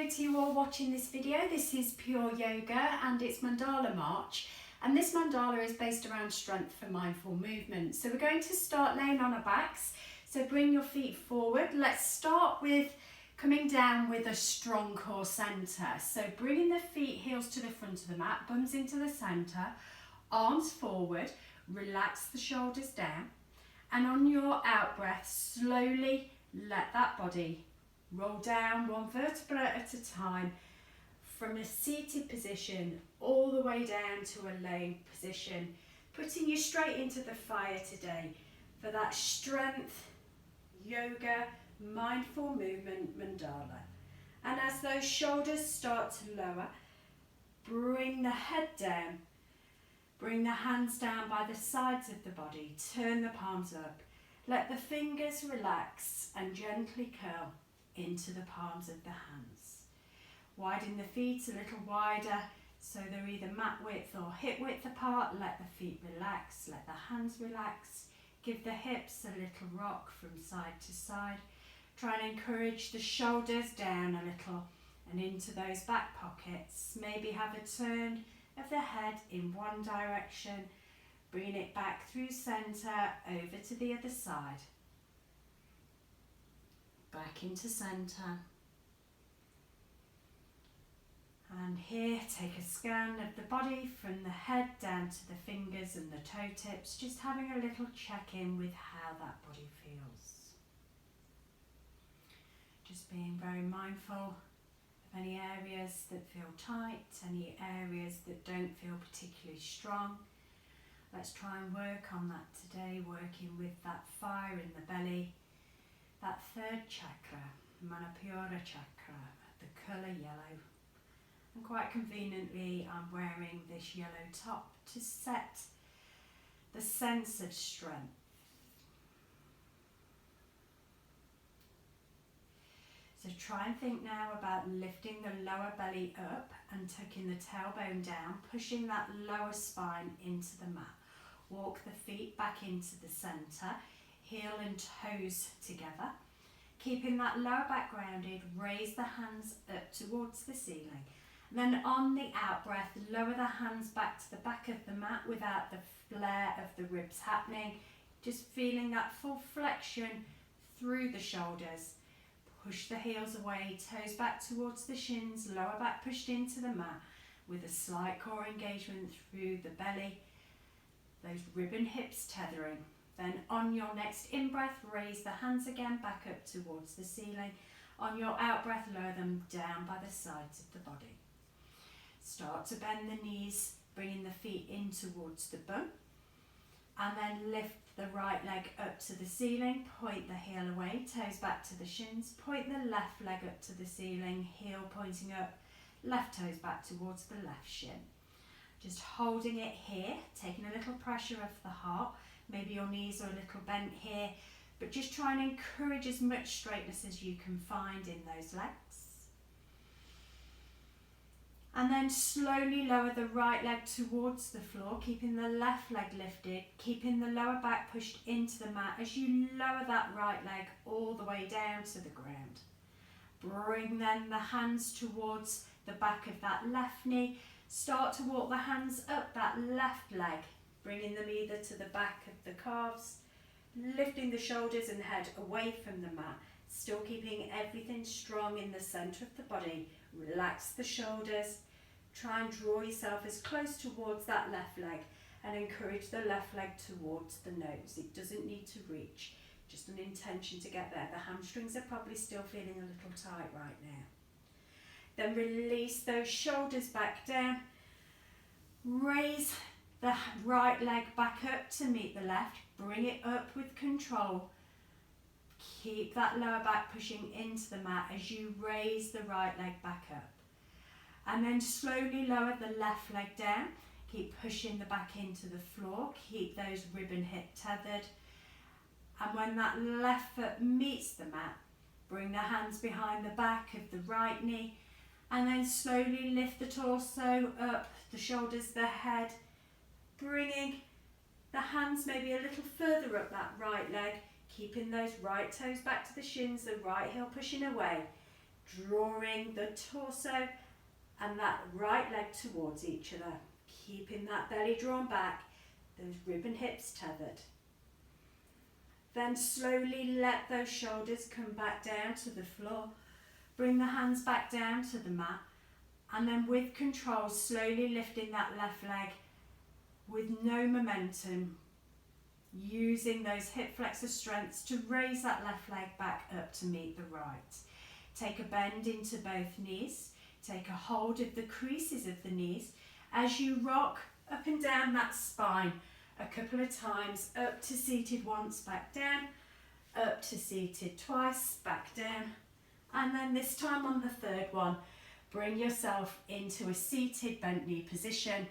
Hello to you all watching this video. This is Pure Yoga and it's Mandala March, and this mandala is based around strength for mindful movement. So we're going to start laying on our backs, so bring your feet forward. Let's start with coming down with a strong core centre. So bringing the feet heels to the front of the mat, bums into the centre, arms forward, relax the shoulders down, and on your out breath slowly let that body roll down one vertebra at a time from a seated position all the way down to a laying position, putting you straight into the fire today for that strength, yoga, mindful movement mandala. And as those shoulders start to lower, bring the head down, bring the hands down by the sides of the body, turn the palms up, let the fingers relax and gently curl into the palms of the hands. Widen the feet a little wider so they're either mat width or hip width apart. Let the feet relax, let the hands relax. Give the hips a little rock from side to side. Try and encourage the shoulders down a little and into those back pockets. Maybe have a turn of the head in one direction, bringing it back through centre, over to the other side. Back into centre. And here, take a scan of the body from the head down to the fingers and the toe tips, just having a little check-in with how that body feels. Just being very mindful of any areas that feel tight, any areas that don't feel particularly strong. Let's try and work on that today, working with that fire in the belly, that third chakra, Manipura chakra, the colour yellow. And quite conveniently, I'm wearing this yellow top to set the sense of strength. So try and think now about lifting the lower belly up and tucking the tailbone down, pushing that lower spine into the mat. Walk the feet back into the centre, heel and toes together. Keeping that lower back grounded, raise the hands up towards the ceiling. And then on the out breath, lower the hands back to the back of the mat without the flare of the ribs happening. Just feeling that full flexion through the shoulders. Push the heels away, toes back towards the shins, lower back pushed into the mat with a slight core engagement through the belly. Those ribbon hips tethering. Then on your next in-breath, raise the hands again back up towards the ceiling. On your out-breath, lower them down by the sides of the body. Start to bend the knees, bringing the feet in towards the bum. And then lift the right leg up to the ceiling, point the heel away, toes back to the shins, point the left leg up to the ceiling, heel pointing up, left toes back towards the left shin. Just holding it here, taking a little pressure off the heart. Maybe your knees are a little bent here, but just try and encourage as much straightness as you can find in those legs. And then slowly lower the right leg towards the floor, keeping the left leg lifted, keeping the lower back pushed into the mat as you lower that right leg all the way down to the ground. Bring then the hands towards the back of that left knee. Start to walk the hands up that left leg, bringing them either to the back of the calves, lifting the shoulders and head away from the mat, still keeping everything strong in the centre of the body. Relax the shoulders, try and draw yourself as close towards that left leg and encourage the left leg towards the nose. It doesn't need to reach, just an intention to get there. The hamstrings are probably still feeling a little tight right now. Then release those shoulders back down, raise the right leg back up to meet the left, bring it up with control. Keep that lower back pushing into the mat as you raise the right leg back up. And then slowly lower the left leg down. Keep pushing the back into the floor. Keep those ribbon hip tethered. And when that left foot meets the mat, bring the hands behind the back of the right knee. And then slowly lift the torso up, the shoulders, the head. Bringing the hands maybe a little further up that right leg, keeping those right toes back to the shins, the right heel pushing away. drawing the torso and that right leg towards each other, keeping that belly drawn back, those rib and hips tethered. Then slowly let those shoulders come back down to the floor. Bring the hands back down to the mat, and then with control, slowly lifting that left leg with no momentum, using those hip flexor strengths to raise that left leg back up to meet the right. Take a bend into both knees. Take a hold of the creases of the knees as you rock up and down that spine a couple of times, up to seated once, back down, up to seated twice, back down, and then this time on the third one, bring yourself into a seated bent knee position.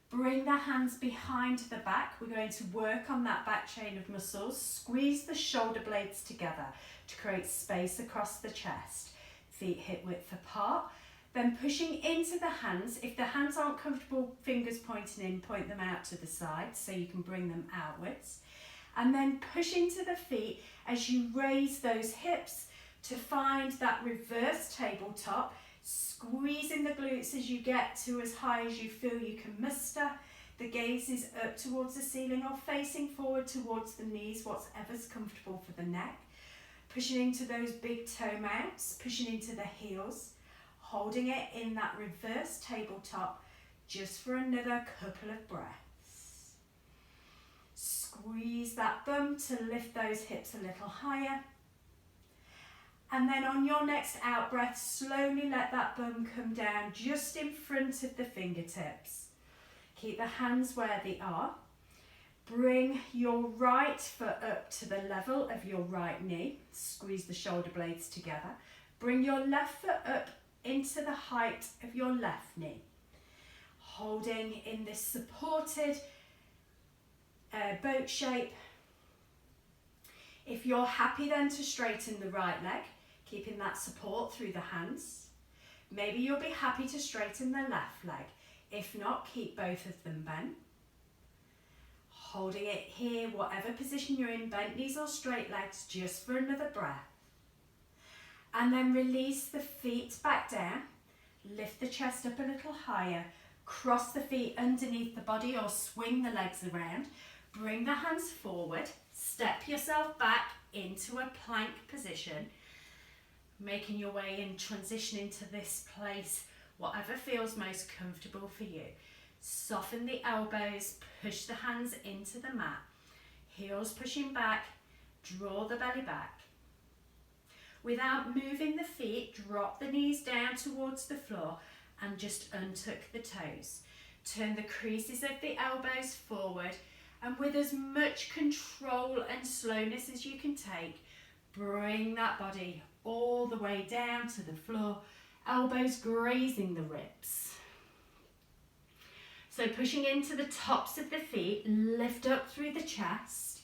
Bring the hands behind the back. We're going to work on that back chain of muscles. Squeeze the shoulder blades together to create space across the chest. Feet hip width apart. Then pushing into the hands. If the hands aren't comfortable, fingers pointing in, point them out to the side so you can bring them outwards. And then push into the feet as you raise those hips to find that reverse tabletop. Squeezing the glutes as you get to as high as you feel you can muster. The gaze is up towards the ceiling or facing forward towards the knees, whatever's comfortable for the neck. Pushing into those big toe mounts, pushing into the heels. Holding it in that reverse tabletop just for another couple of breaths. Squeeze that bum to lift those hips a little higher. And then on your next out breath, slowly let that bum come down just in front of the fingertips. Keep the hands where they are. Bring your right foot up to the level of your right knee. Squeeze the shoulder blades together. Bring your left foot up into the height of your left knee. Holding in this supported boat shape. If you're happy then to straighten the right leg, keeping that support through the hands. Maybe you'll be happy to straighten the left leg. If not, keep both of them bent. Holding it here, whatever position you're in, bent knees or straight legs, just for another breath. And then release the feet back down. Lift the chest up a little higher. Cross the feet underneath the body or swing the legs around. Bring the hands forward. Step yourself back into a plank position. Making your way and transitioning to this place, whatever feels most comfortable for you. Soften the elbows, push the hands into the mat. Heels pushing back, draw the belly back. Without moving the feet, drop the knees down towards the floor and just untuck the toes. Turn the creases of the elbows forward, and with as much control and slowness as you can take, bring that body all the way down to the floor, elbows grazing the ribs. So pushing into the tops of the feet, lift up through the chest.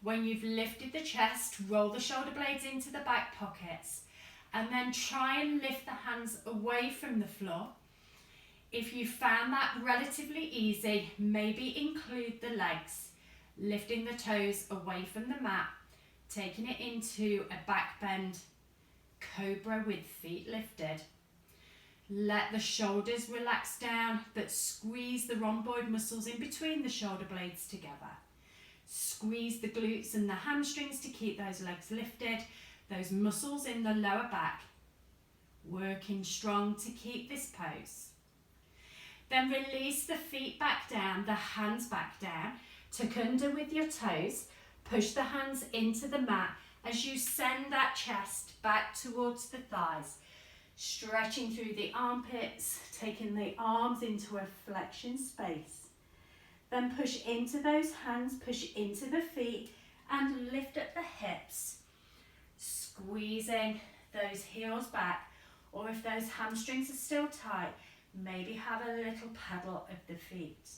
When you've lifted the chest, roll the shoulder blades into the back pockets, and then try and lift the hands away from the floor. If you found that relatively easy, maybe include the legs, lifting the toes away from the mat, taking it into a back bend cobra with feet lifted. Let the shoulders relax down, but squeeze the rhomboid muscles in between the shoulder blades together. Squeeze the glutes and the hamstrings to keep those legs lifted, those muscles in the lower back. Working strong to keep this pose. Then release the feet back down, the hands back down. Tuck under with your toes. Push the hands into the mat as you send that chest back towards the thighs. Stretching through the armpits, taking the arms into a flexion space. Then push into those hands, push into the feet, and lift up the hips. Squeezing those heels back, or if those hamstrings are still tight, maybe have a little pedal of the feet.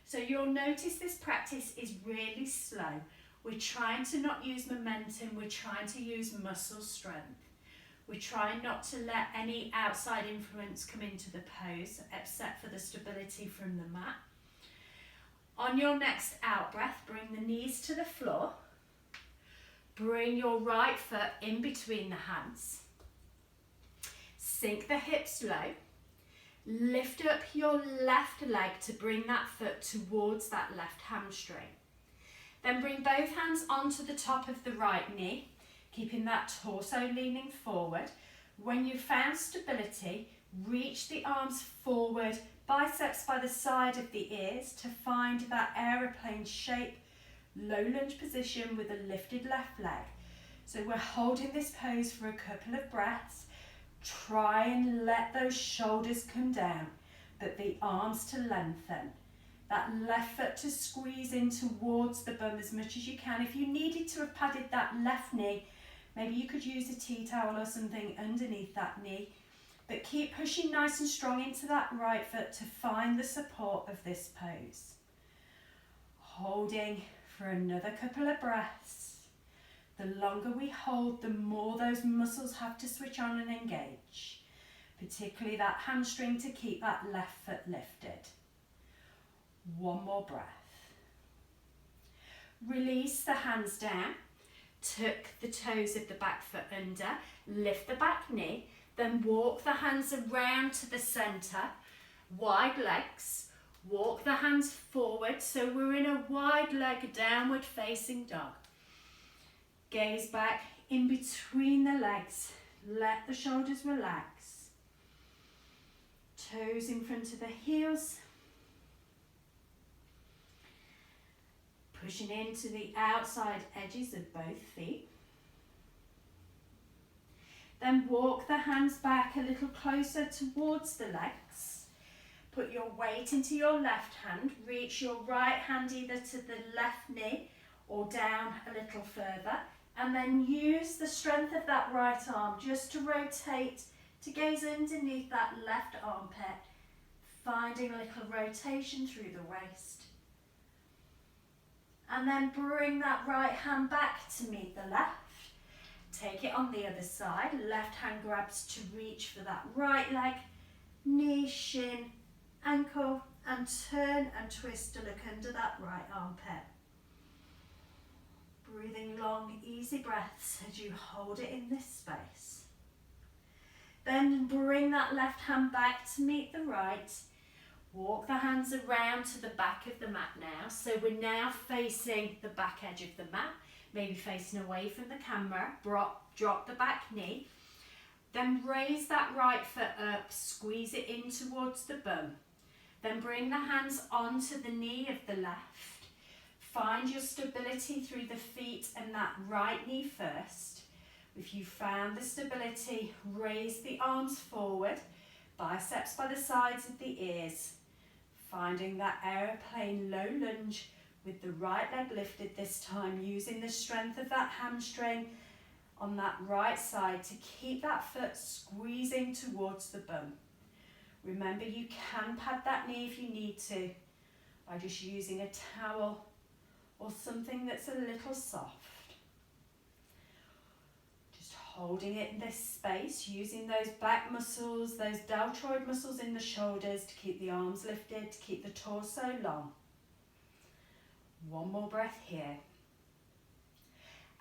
So you'll notice this practice is really slow. We're trying to not use momentum, we're trying to use muscle strength. We're trying not to let any outside influence come into the pose, except for the stability from the mat. On your next out breath, bring the knees to the floor. Bring your right foot in between the hands. Sink the hips low. Lift up your left leg to bring that foot towards that left hamstring. Then bring both hands onto the top of the right knee, keeping that torso leaning forward. When you've found stability, reach the arms forward, biceps by the side of the ears to find that aeroplane shape, low lunge position with a lifted left leg. So we're holding this pose for a couple of breaths. Try and let those shoulders come down, but the arms to lengthen. That left foot to squeeze in towards the bum as much as you can. If you needed to have padded that left knee, maybe you could use a tea towel or something underneath that knee. But keep pushing nice and strong into that right foot to find the support of this pose. Holding for another couple of breaths. The longer we hold, the more those muscles have to switch on and engage, particularly that hamstring to keep that left foot lifted. One more breath. Release the hands down, tuck the toes of the back foot under, lift the back knee, then walk the hands around to the centre, wide legs, walk the hands forward so we're in a wide leg downward facing dog. Gaze back in between the legs, let the shoulders relax. Toes in front of the heels. Pushing into the outside edges of both feet. Then walk the hands back a little closer towards the legs. Put your weight into your left hand. Reach your right hand either to the left knee or down a little further. And then use the strength of that right arm just to rotate, to gaze underneath that left armpit, finding a little rotation through the waist. And then bring that right hand back to meet the left. Take it on the other side. Left hand grabs to reach for that right leg, knee, shin, ankle, and turn and twist to look under that right armpit. Breathing long, easy breaths as you hold it in this space. Then bring that left hand back to meet the right. Walk the hands around to the back of the mat now. So we're now facing the back edge of the mat, maybe facing away from the camera. Drop the back knee. Then raise that right foot up, squeeze it in towards the bum. Then bring the hands onto the knee of the left. Find your stability through the feet and that right knee first. If you found the stability, raise the arms forward, biceps by the sides of the ears. Finding that aeroplane low lunge with the right leg lifted this time, using the strength of that hamstring on that right side to keep that foot squeezing towards the bum. Remember, you can pad that knee if you need to by just using a towel or something that's a little soft. Just holding it in this space, using those back muscles, those deltoid muscles in the shoulders to keep the arms lifted, to keep the torso long. One more breath here.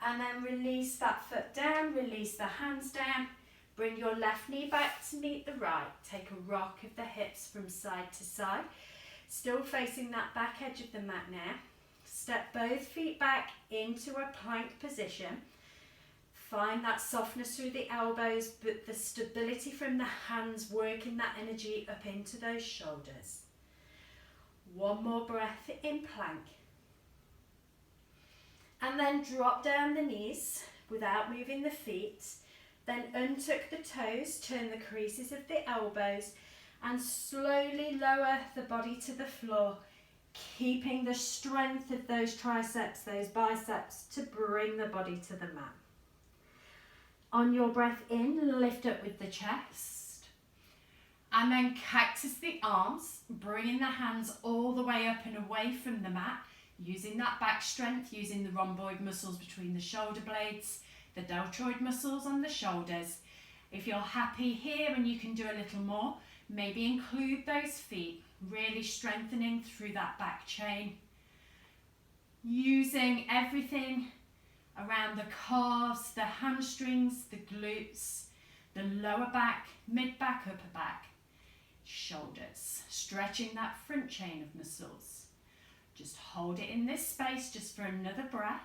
And then release that foot down, release the hands down. Bring your left knee back to meet the right. Take a rock of the hips from side to side. Still facing that back edge of the mat now. Step both feet back into a plank position. Find that softness through the elbows, but the stability from the hands, working that energy up into those shoulders. One more breath in plank. And then drop down the knees without moving the feet. Then untuck the toes, turn the creases of the elbows, and slowly lower the body to the floor, keeping the strength of those triceps, those biceps, to bring the body to the mat. On your breath in, lift up with the chest. And then cactus the arms, bringing the hands all the way up and away from the mat, using that back strength, using the rhomboid muscles between the shoulder blades, the deltoid muscles on the shoulders. If you're happy here and you can do a little more, maybe include those feet, really strengthening through that back chain. Using everything around the calves, the hamstrings, the glutes, the lower back, mid back, upper back, shoulders, stretching that front chain of muscles. Just hold it in this space just for another breath.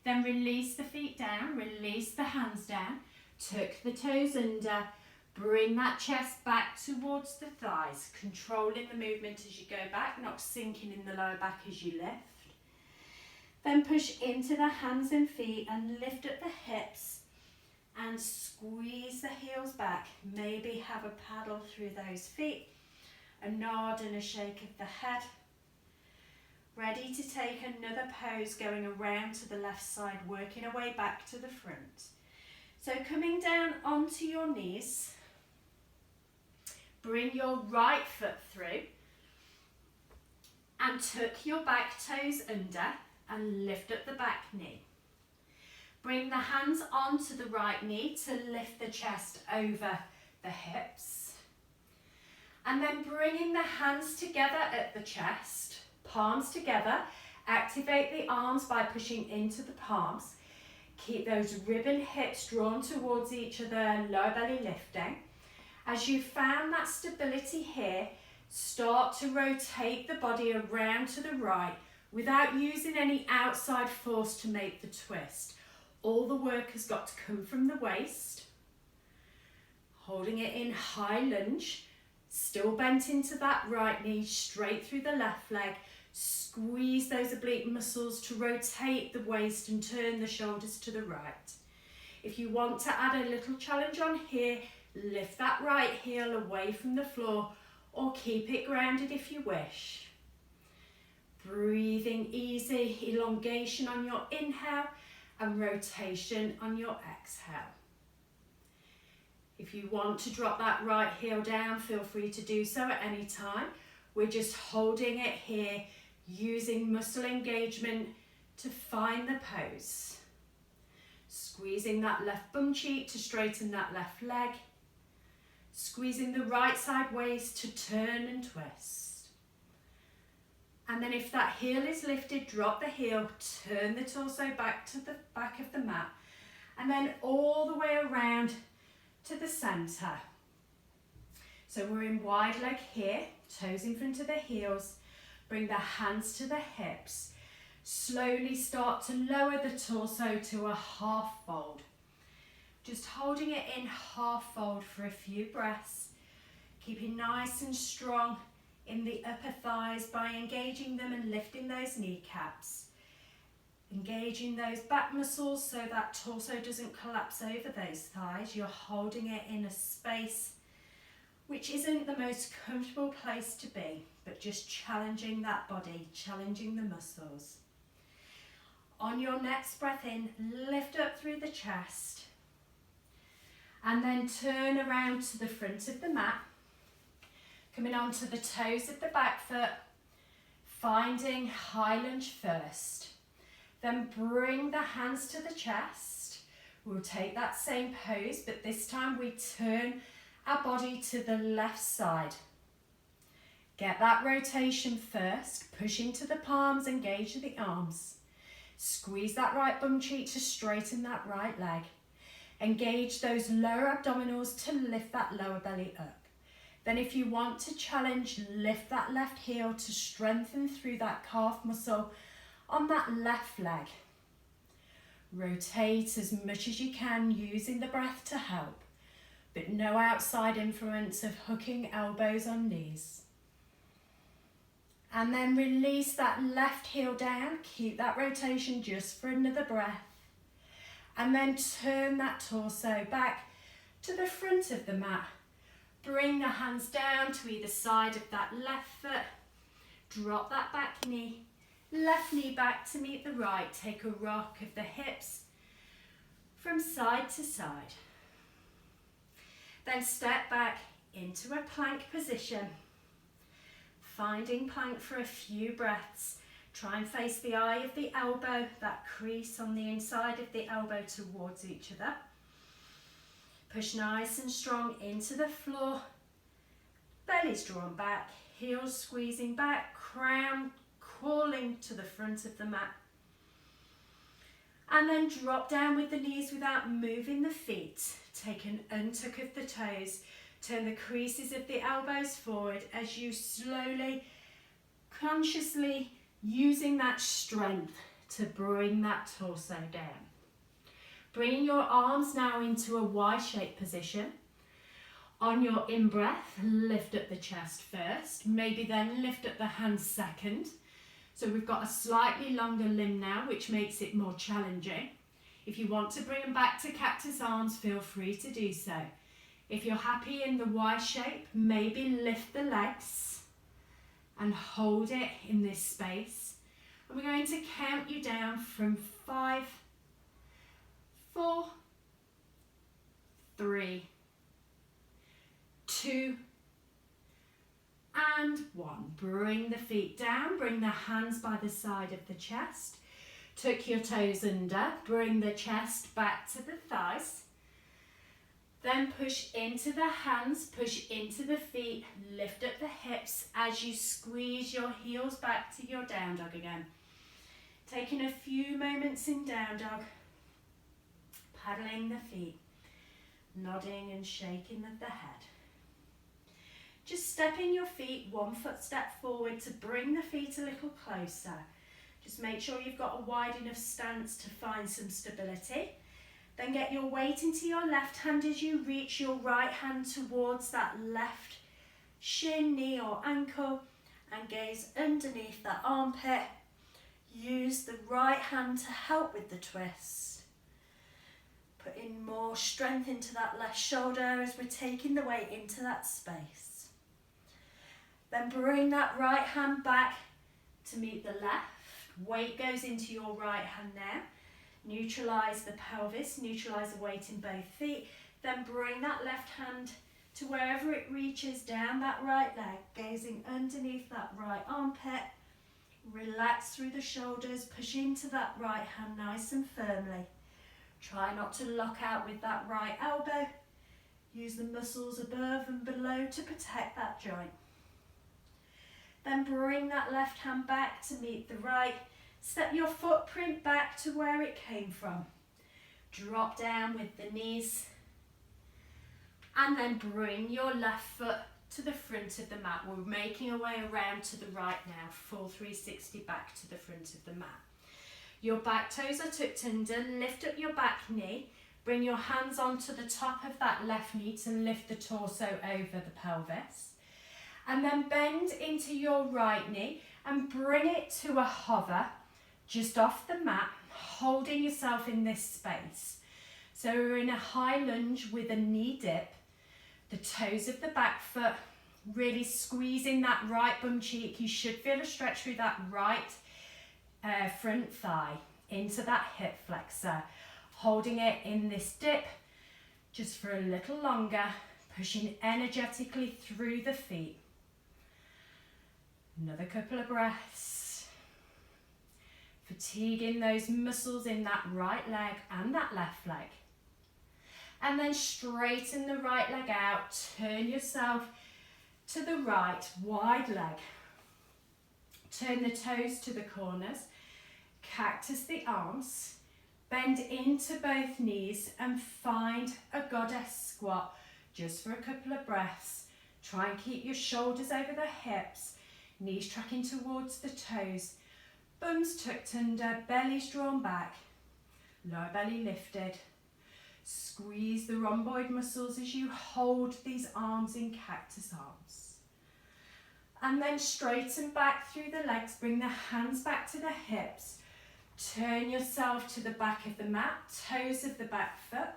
Then release the feet down, release the hands down, tuck the toes under, bring that chest back towards the thighs, controlling the movement as you go back, not sinking in the lower back as you lift. Then push into the hands and feet and lift up the hips and squeeze the heels back. Maybe have a paddle through those feet, a nod and a shake of the head. Ready to take another pose, going around to the left side, working our way back to the front. So coming down onto your knees, bring your right foot through and tuck your back toes under and lift up the back knee. Bring the hands onto the right knee to lift the chest over the hips. And then bringing the hands together at the chest, palms together, activate the arms by pushing into the palms. Keep those ribbon hips drawn towards each other, lower belly lifting. As you found that stability here, start to rotate the body around to the right without using any outside force to make the twist. All the work has got to come from the waist. Holding it in high lunge, still bent into that right knee, straight through the left leg. Squeeze those oblique muscles to rotate the waist and turn the shoulders to the right. If you want to add a little challenge on here, lift that right heel away from the floor or keep it grounded if you wish. Breathing easy, elongation on your inhale and rotation on your exhale. If you want to drop that right heel down, feel free to do so at any time. We're just holding it here, using muscle engagement to find the pose. Squeezing that left bum cheek to straighten that left leg. Squeezing the right side waist to turn and twist. And then if that heel is lifted, drop the heel, turn the torso back to the back of the mat. And then all the way around to the centre. So we're in wide leg here, toes in front of the heels. Bring the hands to the hips. Slowly start to lower the torso to a half fold. Just holding it in half fold for a few breaths. Keeping nice and strong in the upper thighs by engaging them and lifting those kneecaps. Engaging those back muscles so that torso doesn't collapse over those thighs. You're holding it in a space which isn't the most comfortable place to be, but just challenging that body, challenging the muscles. On your next breath in, lift up through the chest and then turn around to the front of the mat, coming onto the toes of the back foot, finding high lunge first. Then bring the hands to the chest. We'll take that same pose, but this time we turn our body to the left side. Get that rotation first, push into the palms, engage the arms. Squeeze that right bum cheek to straighten that right leg. Engage those lower abdominals to lift that lower belly up. Then if you want to challenge, lift that left heel to strengthen through that calf muscle on that left leg. Rotate as much as you can using the breath to help, but no outside influence of hooking elbows on knees. And then release that left heel down, keep that rotation just for another breath. And then turn that torso back to the front of the mat. Bring the hands down to either side of that left foot. Drop that back knee. Left knee back to meet the right. Take a rock of the hips from side to side. Then step back into a plank position. Finding plank for a few breaths. Try and face the eye of the elbow, that crease on the inside of the elbow towards each other. Push nice and strong into the floor. Belly's drawn back, heels squeezing back, crown calling to the front of the mat. And then drop down with the knees without moving the feet. Take an untuck of the toes. Turn the creases of the elbows forward as you slowly, consciously using that strength to bring that torso down. Bring your arms now into a Y-shaped position. On your in-breath, lift up the chest first, maybe then lift up the hands second. So we've got a slightly longer limb now, which makes it more challenging. If you want to bring them back to cactus arms, feel free to do so. If you're happy in the Y shape, maybe lift the legs and hold it in this space. And we're going to count you down from 5, 4, 3, 2, and 1. Bring the feet down, bring the hands by the side of the chest. Tuck your toes under, bring the chest back to the thighs. Then push into the hands, push into the feet, lift up the hips as you squeeze your heels back to your down dog again. Taking a few moments in down dog, paddling the feet, nodding and shaking of the head. Just stepping your feet 1 footstep forward to bring the feet a little closer. Just make sure you've got a wide enough stance to find some stability. Then get your weight into your left hand as you reach your right hand towards that left shin, knee or ankle, and gaze underneath that armpit. Use the right hand to help with the twist. Put in more strength into that left shoulder as we're taking the weight into that space. Then bring that right hand back to meet the left. Weight goes into your right hand now. Neutralise the pelvis, neutralise the weight in both feet. Then bring that left hand to wherever it reaches down that right leg, gazing underneath that right armpit. Relax through the shoulders, push into that right hand nice and firmly. Try not to lock out with that right elbow. Use the muscles above and below to protect that joint. Then bring that left hand back to meet the right. Step your footprint back to where it came from. Drop down with the knees. And then bring your left foot to the front of the mat. We're making our way around to the right now. Full 360 back to the front of the mat. Your back toes are tucked under. Lift up your back knee. Bring your hands onto the top of that left knee to lift the torso over the pelvis. And then bend into your right knee and bring it to a hover just off the mat, holding yourself in this space. So we're in a high lunge with a knee dip, the toes of the back foot, really squeezing that right bum cheek. You should feel a stretch through that right front thigh into that hip flexor, holding it in this dip just for a little longer, pushing energetically through the feet. Another couple of breaths. Fatiguing those muscles in that right leg and that left leg. And then straighten the right leg out. Turn yourself to the right, wide leg. Turn the toes to the corners. Cactus the arms. Bend into both knees and find a goddess squat just for a couple of breaths. Try and keep your shoulders over the hips. Knees tracking towards the toes, bums tucked under, bellies drawn back, lower belly lifted. Squeeze the rhomboid muscles as you hold these arms in cactus arms. And then straighten back through the legs, bring the hands back to the hips. Turn yourself to the back of the mat, toes of the back foot.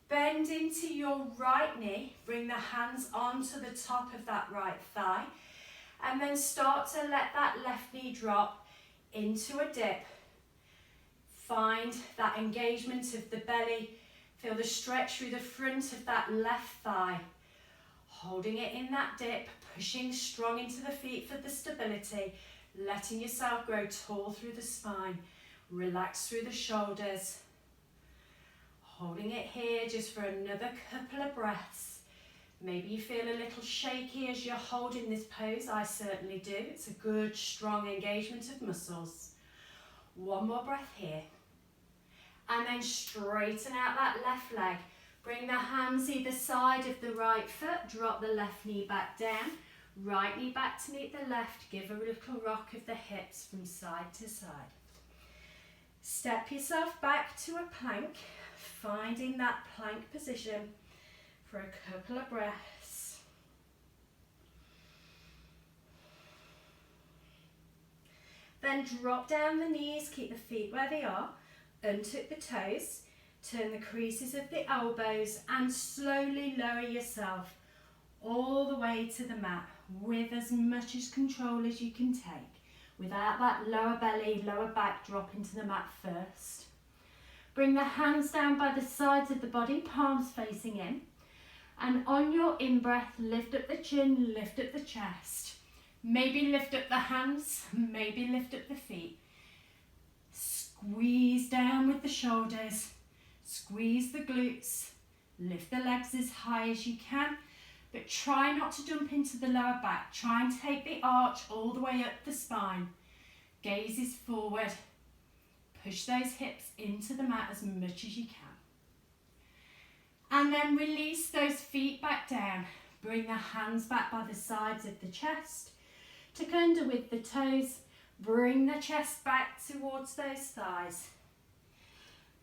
Bend into your right knee, bring the hands onto the top of that right thigh. And then start to let that left knee drop into a dip. Find that engagement of the belly. Feel the stretch through the front of that left thigh. Holding it in that dip, pushing strong into the feet for the stability. Letting yourself grow tall through the spine. Relax through the shoulders. Holding it here just for another couple of breaths. Maybe you feel a little shaky as you're holding this pose. I certainly do. It's a good, strong engagement of muscles. One more breath here. And then straighten out that left leg. Bring the hands either side of the right foot. Drop the left knee back down. Right knee back to meet the left. Give a little rock of the hips from side to side. Step yourself back to a plank, finding that plank position for a couple of breaths. Then drop down the knees, keep the feet where they are, untuck the toes, turn the creases of the elbows and slowly lower yourself all the way to the mat with as much as control as you can take, without that lower belly, lower back drop into the mat first. Bring the hands down by the sides of the body, palms facing in, and on your in-breath, lift up the chin, lift up the chest. Maybe lift up the hands, maybe lift up the feet. Squeeze down with the shoulders, squeeze the glutes, lift the legs as high as you can, but try not to dump into the lower back. Try and take the arch all the way up the spine. Gaze is forward. Push those hips into the mat as much as you can. And then release those feet back down. Bring the hands back by the sides of the chest. Tuck under with the toes. Bring the chest back towards those thighs.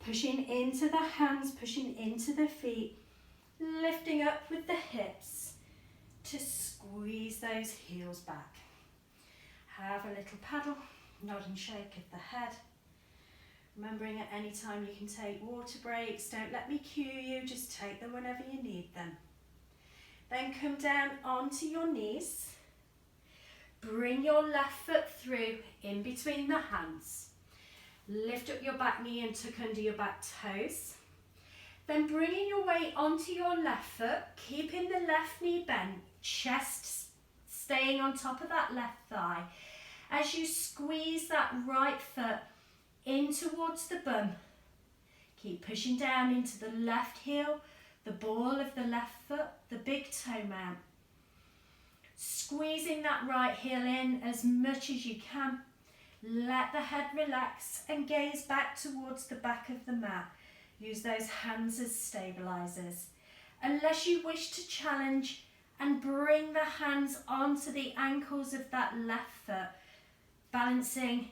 Pushing into the hands, pushing into the feet. Lifting up with the hips to squeeze those heels back. Have a little paddle, nod and shake of the head. Remembering at any time you can take water breaks. Don't let me cue you, just take them whenever you need them. Then come down onto your knees. Bring your left foot through in between the hands. Lift up your back knee and tuck under your back toes. Then bringing your weight onto your left foot, keeping the left knee bent, chest staying on top of that left thigh. As you squeeze that right foot in towards the bum, keep pushing down into the left heel, the ball of the left foot, the big toe mount. Squeezing that right heel in as much as you can. Let the head relax and gaze back towards the back of the mat. Use those hands as stabilizers. Unless you wish to challenge and bring the hands onto the ankles of that left foot, balancing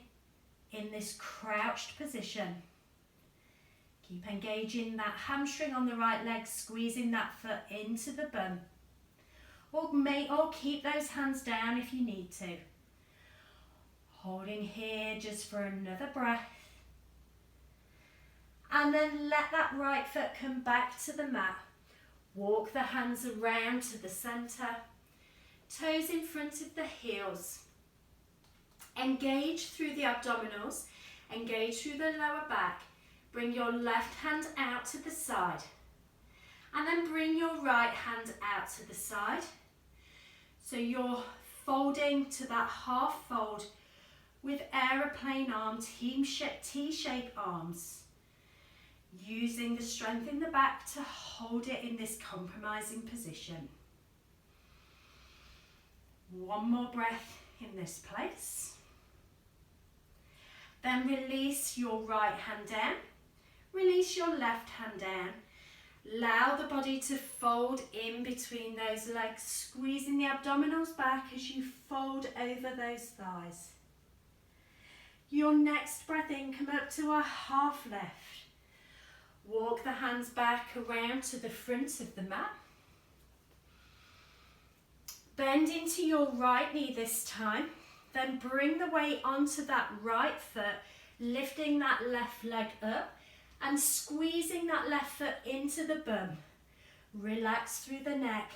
in this crouched position. Keep engaging that hamstring on the right leg, squeezing that foot into the bum. Or keep those hands down if you need to. Holding here just for another breath. And then let that right foot come back to the mat. Walk the hands around to the center. Toes in front of the heels. Engage through the abdominals. Engage through the lower back. Bring your left hand out to the side. And then bring your right hand out to the side. So you're folding to that half fold with aeroplane arms, T-shaped arms. Using the strength in the back to hold it in this compromising position. One more breath in this place. Then release your right hand down. Release your left hand down. Allow the body to fold in between those legs, squeezing the abdominals back as you fold over those thighs. Your next breath in, come up to a half lift. Walk the hands back around to the front of the mat. Bend into your right knee this time. Then bring the weight onto that right foot, lifting that left leg up and squeezing that left foot into the bum. Relax through the neck.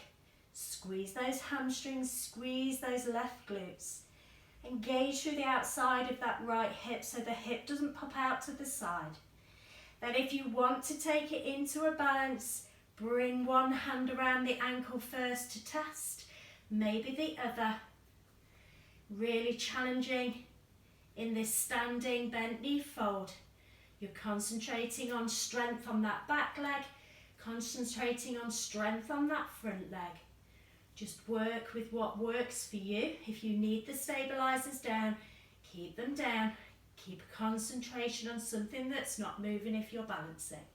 Squeeze those hamstrings, squeeze those left glutes. Engage through the outside of that right hip so the hip doesn't pop out to the side. Then if you want to take it into a balance, bring one hand around the ankle first to test, maybe the other. Really challenging in this standing bent knee fold. You're concentrating on strength on that back leg, concentrating on strength on that front leg. Just work with what works for you. If you need the stabilizers down, keep them down. Keep a concentration on something that's not moving if you're balancing.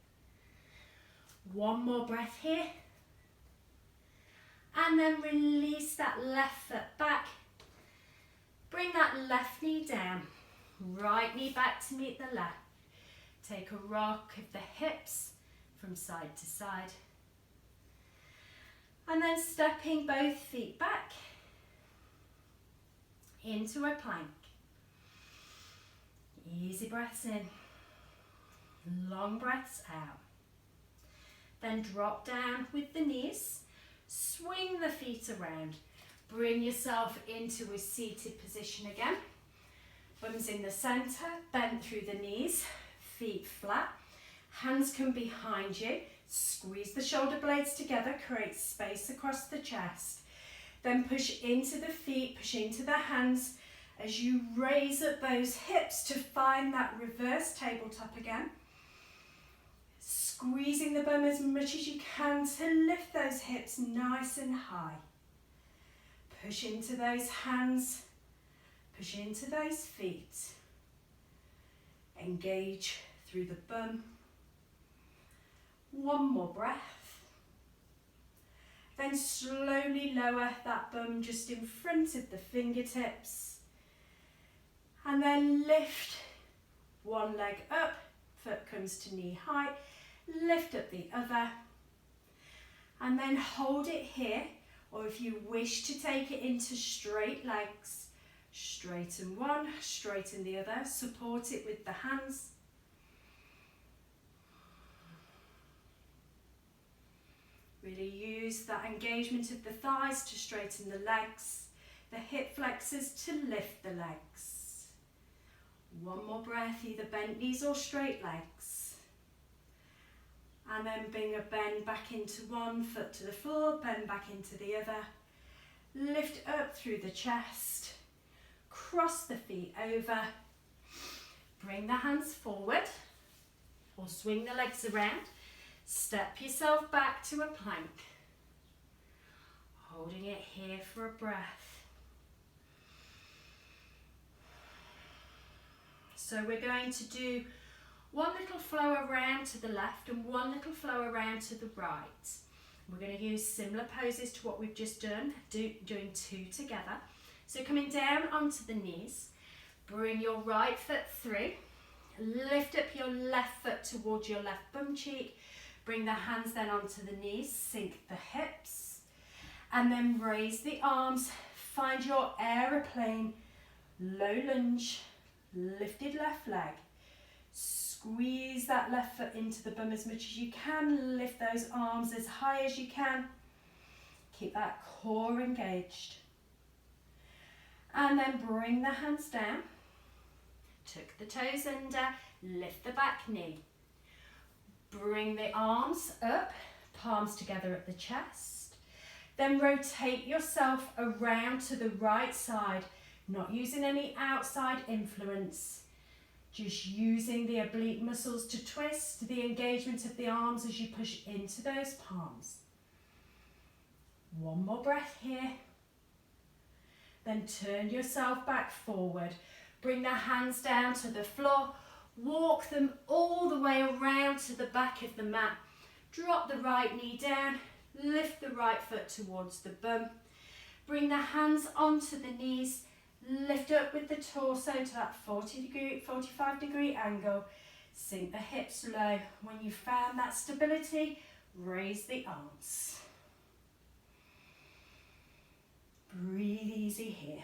One more breath here. And then release that left foot back. Bring that left knee down. Right knee back to meet the left. Take a rock of the hips from side to side. And then stepping both feet back into a plank. Easy breaths in. Long breaths out. Then drop down with the knees. Swing the feet around. Bring yourself into a seated position again. Bums in the centre, bend through the knees, feet flat. Hands come behind you. Squeeze the shoulder blades together, create space across the chest. Then push into the feet, push into the hands as you raise up those hips to find that reverse tabletop again. Squeezing the bum as much as you can to lift those hips nice and high. Push into those hands, push into those feet. Engage through the bum. One more breath. Then slowly lower that bum just in front of the fingertips. And then lift one leg up, foot comes to knee height. Lift up the other. And then hold it here. Or if you wish to take it into straight legs, straighten one, straighten the other. Support it with the hands. Really use that engagement of the thighs to straighten the legs, the hip flexors to lift the legs. One more breath, either bent knees or straight legs. And then bring a bend back into one, foot to the floor, bend back into the other. Lift up through the chest, cross the feet over. Bring the hands forward or swing the legs around. Step yourself back to a plank. Holding it here for a breath. So we're going to do one little flow around to the left and one little flow around to the right. We're going to use similar poses to what we've just done, doing two together. So coming down onto the knees, bring your right foot through, lift up your left foot towards your left bum cheek, bring the hands then onto the knees, sink the hips, and then raise the arms, find your aeroplane, low lunge, lifted left leg. Squeeze that left foot into the bum as much as you can. Lift those arms as high as you can. Keep that core engaged. And then bring the hands down. Tuck the toes under. Lift the back knee. Bring the arms up. Palms together at the chest. Then rotate yourself around to the right side. Not using any outside influence. Just using the oblique muscles to twist, the engagement of the arms as you push into those palms. One more breath here. Then turn yourself back forward. Bring the hands down to the floor. Walk them all the way around to the back of the mat. Drop the right knee down. Lift the right foot towards the bum. Bring the hands onto the knees. Lift up with the torso to that 45 degree angle. Sink the hips low. When you've found that stability, raise the arms. Breathe easy here.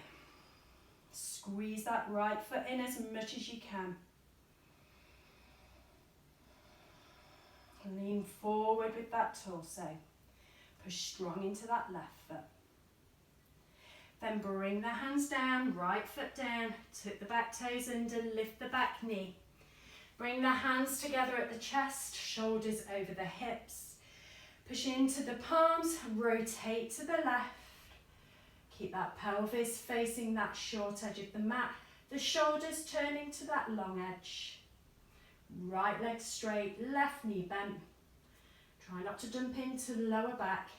Squeeze that right foot in as much as you can. Lean forward with that torso. Push strong into that left foot. Then bring the hands down, right foot down, tuck the back toes under, lift the back knee. Bring the hands together at the chest, shoulders over the hips. Push into the palms, rotate to the left. Keep that pelvis facing that short edge of the mat. The shoulders turning to that long edge. Right leg straight, left knee bent. Try not to dump into the lower back.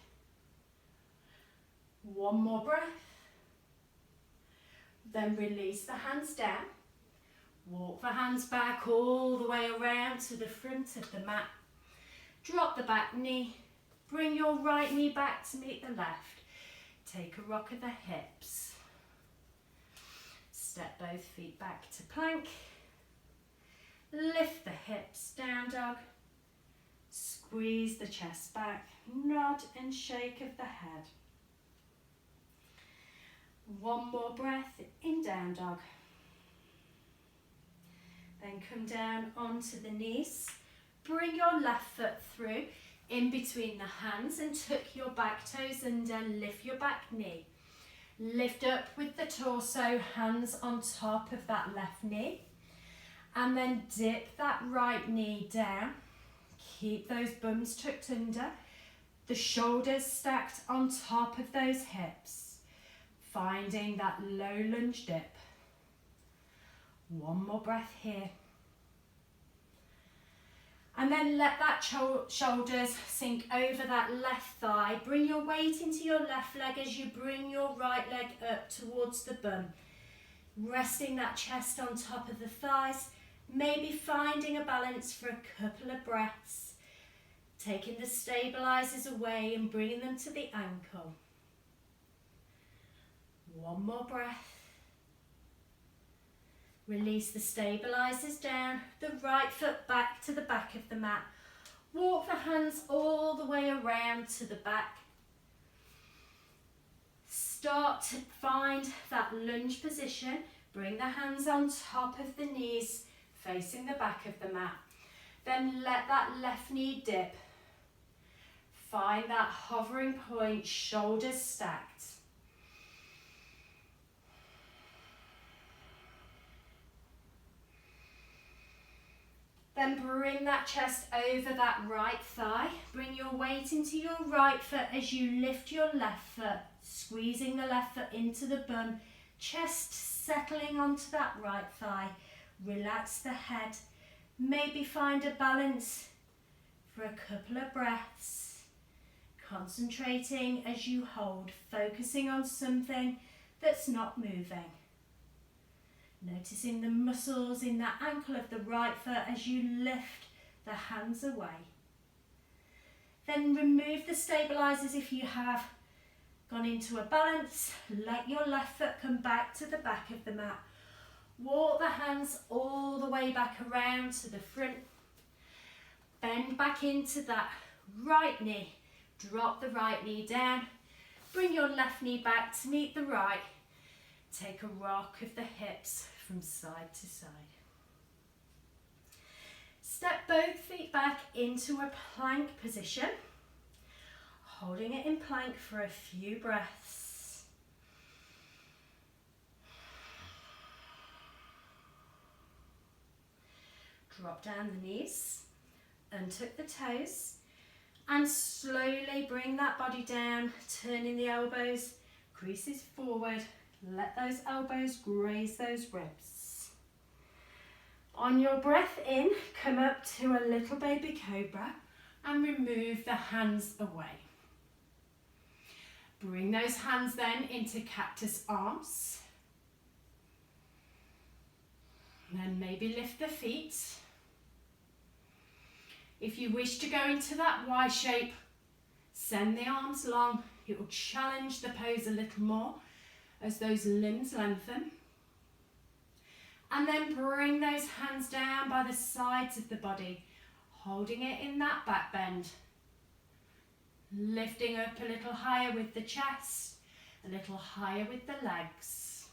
One more breath. Then release the hands down. Walk the hands back all the way around to the front of the mat. Drop the back knee. Bring your right knee back to meet the left. Take a rock of the hips. Step both feet back to plank. Lift the hips, down dog. Squeeze the chest back. Nod and shake of the head. One more breath in down dog. Then come down onto the knees. Bring your left foot through in between the hands and tuck your back toes under. Lift your back knee. Lift up with the torso, hands on top of that left knee. And then dip that right knee down. Keep those bums tucked under. The shoulders stacked on top of those hips. Finding that low lunge dip. One more breath here. And then let that shoulders sink over that left thigh. Bring your weight into your left leg as you bring your right leg up towards the bum. Resting that chest on top of the thighs. Maybe finding a balance for a couple of breaths. Taking the stabilizers away and bringing them to the ankle. One more breath. Release the stabilizers down, the right foot back to the back of the mat. Walk the hands all the way around to the back. Start to find that lunge position. Bring the hands on top of the knees, facing the back of the mat. Then let that left knee dip. Find that hovering point, shoulders stacked. Then bring that chest over that right thigh. Bring your weight into your right foot as you lift your left foot, squeezing the left foot into the bum. Chest settling onto that right thigh. Relax the head. Maybe find a balance for a couple of breaths. Concentrating as you hold, focusing on something that's not moving. Noticing the muscles in that ankle of the right foot as you lift the hands away. Then remove the stabilizers if you have gone into a balance. Let your left foot come back to the back of the mat. Walk the hands all the way back around to the front. Bend back into that right knee. Drop the right knee down. Bring your left knee back to meet the right. Take a rock of the hips from side to side. Step both feet back into a plank position. Holding it in plank for a few breaths. Drop down the knees, untuck the toes, and slowly bring that body down, turning the elbows, creases forward. Let those elbows graze those ribs. On your breath in, come up to a little baby cobra and remove the hands away. Bring those hands then into cactus arms. Then maybe lift the feet. If you wish to go into that Y shape, send the arms long. It will challenge the pose a little more as those limbs lengthen. And then bring those hands down by the sides of the body, holding it in that back bend. Lifting up a little higher with the chest, a little higher with the legs.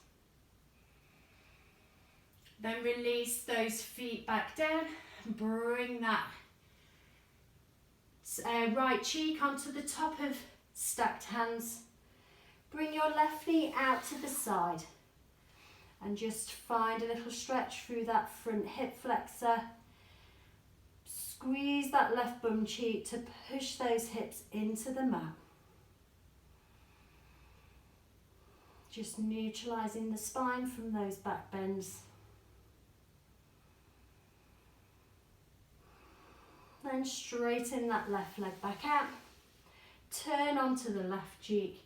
Then release those feet back down. Bring that right cheek onto the top of stacked hands. Bring your left knee out to the side and just find a little stretch through that front hip flexor. Squeeze that left bum cheek to push those hips into the mat. Just neutralizing the spine from those back bends. Then straighten that left leg back out. Turn onto the left cheek.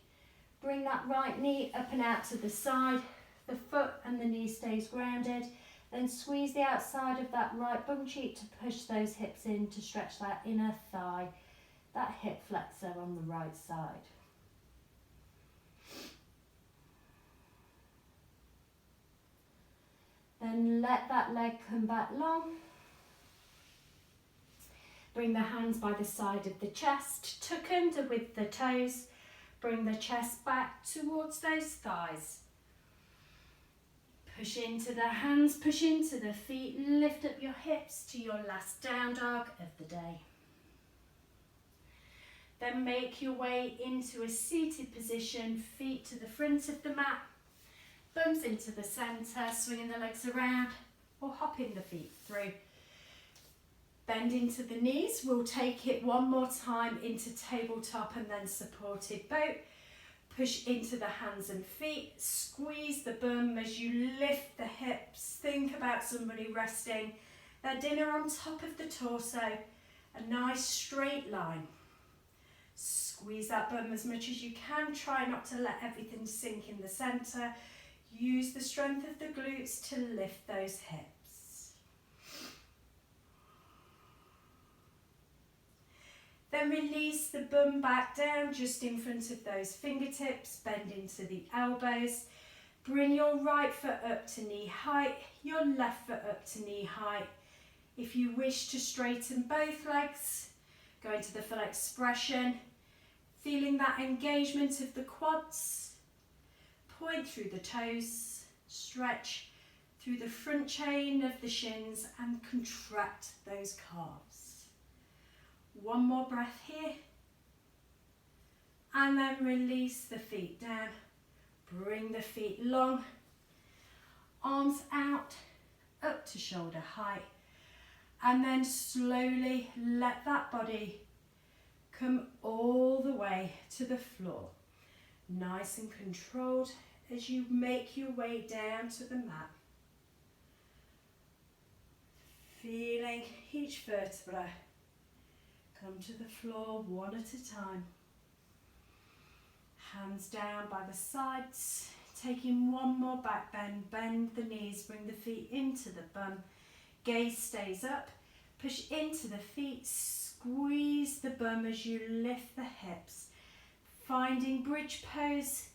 Bring that right knee up and out to the side. The foot and the knee stays grounded. Then squeeze the outside of that right bum cheek to push those hips in to stretch that inner thigh, that hip flexor on the right side. Then let that leg come back long. Bring the hands by the side of the chest, tuck under with the toes. Bring the chest back towards those thighs. Push into the hands, push into the feet, lift up your hips to your last down dog of the day. Then make your way into a seated position, feet to the front of the mat, bums into the centre, swinging the legs around or hopping the feet through. Bend into the knees, we'll take it one more time into tabletop and then supported boat. Push into the hands and feet, squeeze the bum as you lift the hips. Think about somebody resting their dinner on top of the torso, a nice straight line. Squeeze that bum as much as you can. Try not to let everything sink in the centre. Use the strength of the glutes to lift those hips. Then release the bum back down just in front of those fingertips, bend into the elbows. Bring your right foot up to knee height, your left foot up to knee height. If you wish to straighten both legs, go into the full expression, feeling that engagement of the quads. Point through the toes, stretch through the front chain of the shins and contract those calves. One more breath here, and then release the feet down. Bring the feet long, arms out, up to shoulder height, and then slowly let that body come all the way to the floor. Nice and controlled as you make your way down to the mat. Feeling each vertebra come to the floor one at a time. Hands down by the sides, taking one more back bend. Bend the knees, bring the feet into the bum. Gaze stays up, push into the feet, squeeze the bum as you lift the hips. Finding bridge pose.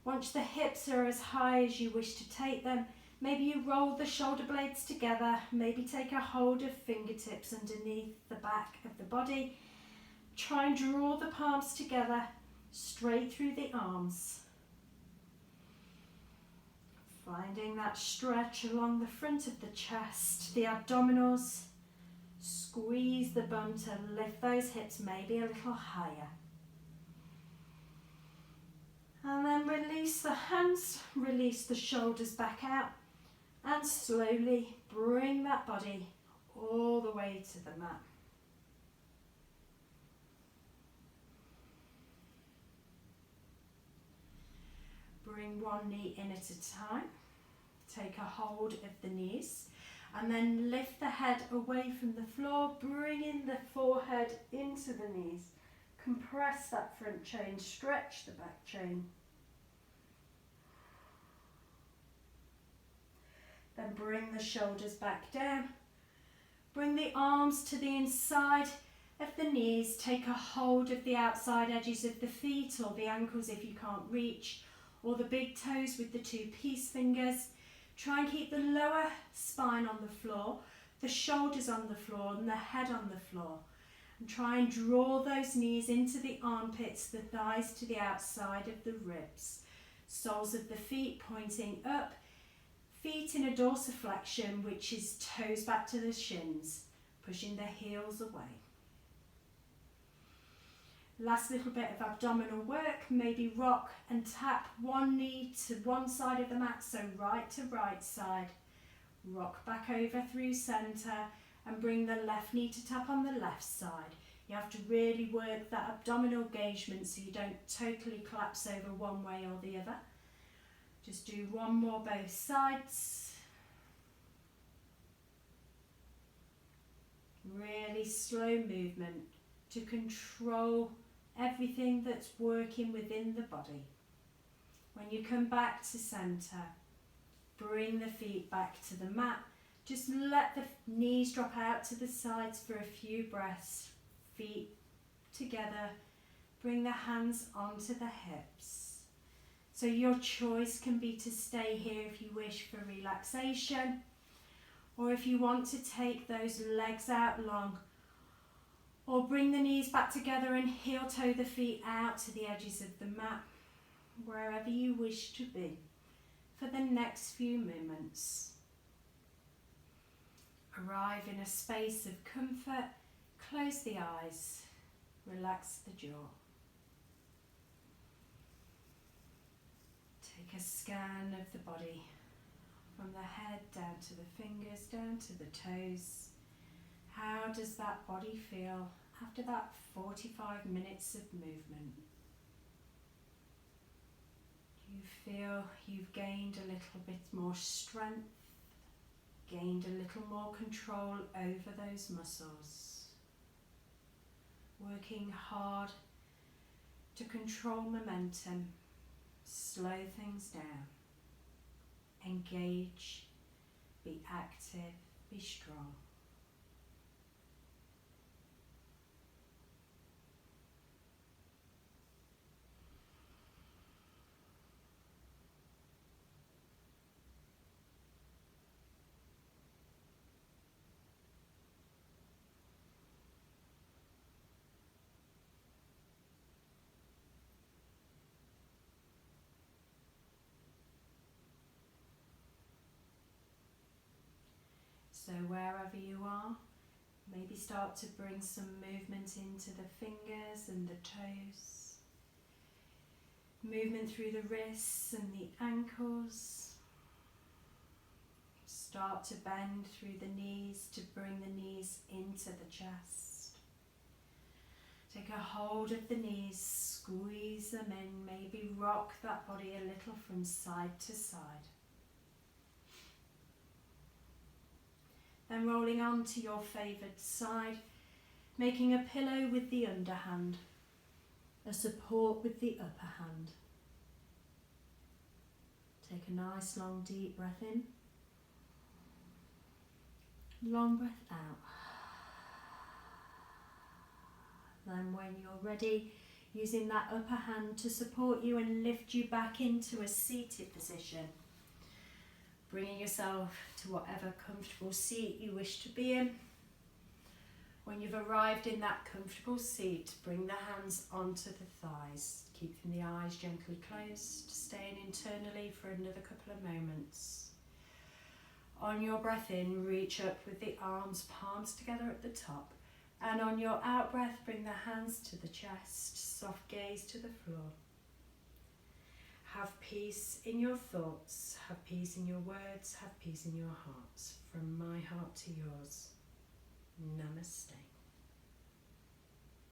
Once the hips are as high as you wish to take them, maybe you roll the shoulder blades together, maybe take a hold of fingertips underneath the back of the body. Try and draw the palms together, straight through the arms. Finding that stretch along the front of the chest, the abdominals. Squeeze the bum to lift those hips maybe a little higher. And then release the hands, release the shoulders back out. And slowly bring that body all the way to the mat. Bring one knee in at a time. Take a hold of the knees. And then lift the head away from the floor. Bringing the forehead into the knees. Compress that front chain. Stretch the back chain. Then bring the shoulders back down. Bring the arms to the inside of the knees. Take a hold of the outside edges of the feet or the ankles if you can't reach, or the big toes with the two peace fingers. Try and keep the lower spine on the floor, the shoulders on the floor and the head on the floor. And try and draw those knees into the armpits, the thighs to the outside of the ribs. Soles of the feet pointing up. Feet in a dorsiflexion, which is toes back to the shins, pushing the heels away. Last little bit of abdominal work, maybe rock and tap one knee to one side of the mat, so right to right side. Rock back over through centre and bring the left knee to tap on the left side. You have to really work that abdominal engagement so you don't totally collapse over one way or the other. Just do one more both sides. Really slow movement to control everything that's working within the body. When you come back to centre, Bring the feet back to the mat. Just let the knees drop out to the sides for a few breaths. Feet together. Bring the hands onto the hips. So your choice can be to stay here if you wish for relaxation, or if you want to take those legs out long, or bring the knees back together and heel toe the feet out to the edges of the mat, wherever you wish to be for the next few moments. Arrive in a space of comfort, close the eyes, relax the jaw. Take a scan of the body from the head down to the fingers, down to the toes. How does that body feel after that 45 minutes of movement? Do you feel you've gained a little bit more strength, gained a little more control over those muscles? Working hard to control momentum, slow things down, engage, be active, be strong. So wherever you are, maybe start to bring some movement into the fingers and the toes. Movement through the wrists and the ankles. Start to bend through the knees to bring the knees into the chest. Take a hold of the knees, squeeze them in, maybe rock that body a little from side to side. Then rolling onto your favoured side, making a pillow with the underhand, a support with the upper hand. Take a nice long deep breath in, long breath out. Then when you're ready, using that upper hand to support you and lift you back into a seated position. Bringing yourself to whatever comfortable seat you wish to be in. When you've arrived in that comfortable seat, bring the hands onto the thighs, keeping the eyes gently closed, staying internally for another couple of moments. On your breath in, reach up with the arms, palms together at the top. And on your out breath, bring the hands to the chest, soft gaze to the floor. Have peace in your thoughts, have peace in your words, have peace in your hearts. From my heart to yours. Namaste.